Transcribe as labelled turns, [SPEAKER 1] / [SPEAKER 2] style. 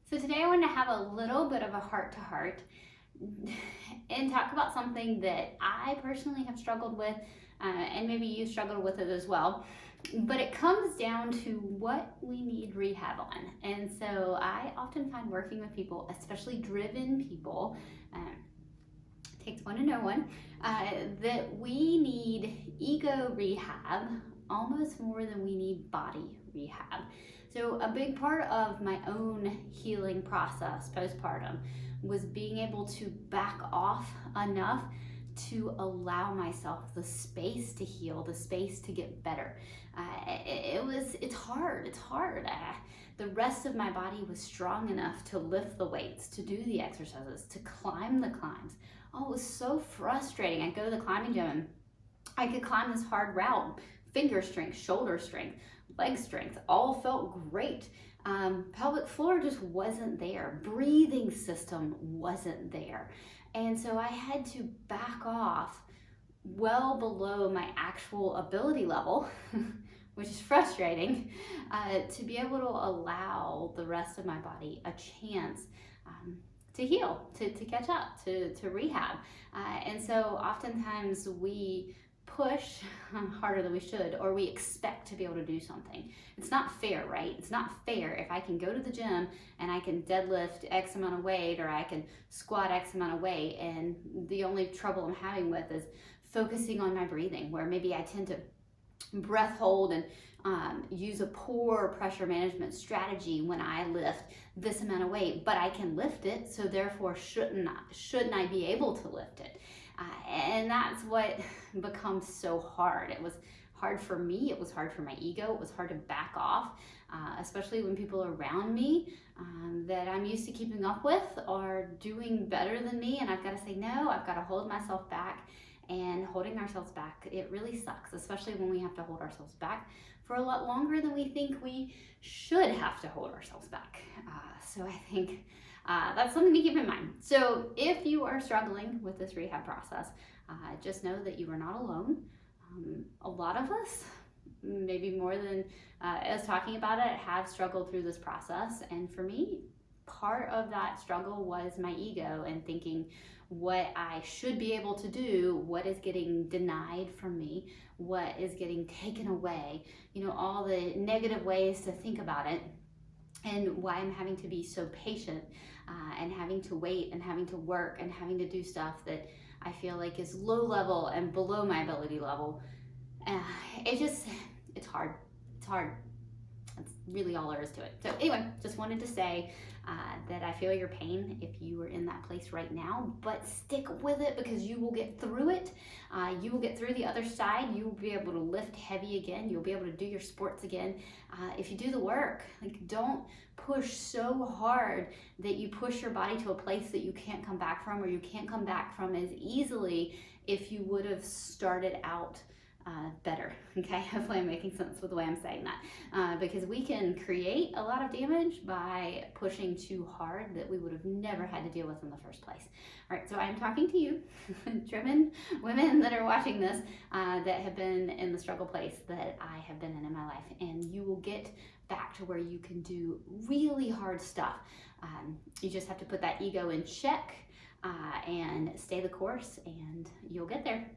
[SPEAKER 1] So today I want to have a little bit of a heart-to-heart and talk about something that I personally have struggled with, and maybe you struggled with it as well. But it comes down to what we need rehab on. And so I often find working with people, especially driven people, takes one to know one, that we need ego rehab almost more than we need body rehab. So a big part of my own healing process postpartum was being able to back off enough to allow myself the space to heal, the space to get better. It's hard. The rest of my body was strong enough to lift the weights, to do the exercises, to climb the climbs. Oh, it was so frustrating. I'd go to the climbing gym and I could climb this hard route. Finger strength, shoulder strength, leg strength, all felt great. Pelvic floor just wasn't there. Breathing system wasn't there. And so I had to back off well below my actual ability level, which is frustrating, to be able to allow the rest of my body a chance to heal, to catch up, to rehab. And so oftentimes we push harder than we should, or we expect to be able to do something. It's not fair, right? It's not fair if I can go to the gym and I can deadlift X amount of weight, or I can squat X amount of weight, and the only trouble I'm having with is focusing on my breathing, where maybe I tend to breath hold and use a poor pressure management strategy when I lift this amount of weight, but I can lift it, so therefore shouldn't I be able to lift it? And that's what becomes so hard. It was hard for me, it was hard for my ego, it was hard to back off, especially when people around me that I'm used to keeping up with are doing better than me, and I've got to say no, I've got to hold myself back. And holding ourselves back, it really sucks, especially when we have to hold ourselves back for a lot longer than we think we should have to hold ourselves back. So I think that's something to keep in mind. So if you are struggling with this rehab process, just know that you are not alone. A lot of us, maybe more than us talking about it, have struggled through this process. And for me, part of that struggle was my ego and thinking what I should be able to do, what is getting denied from me, what is getting taken away, all the negative ways to think about it, and why I'm having to be so patient and having to wait and having to work and having to do stuff that I feel like is low level and below my ability level. It's hard. That's really all there is to it. So anyway, just wanted to say that I feel your pain if you are in that place right now, but stick with it because you will get through it. You will get through the other side. You will be able to lift heavy again. You'll be able to do your sports again. If you do the work, don't push so hard that you push your body to a place that you can't come back from, or you can't come back from as easily if you would have started out better. Okay, hopefully I'm making sense with the way I'm saying that, because we can create a lot of damage by pushing too hard that we would have never had to deal with in the first place. All right, so I'm talking to you, driven women that are watching this, that have been in the struggle place that I have been in my life, and you will get back to where you can do really hard stuff. You just have to put that ego in check and stay the course, and you'll get there.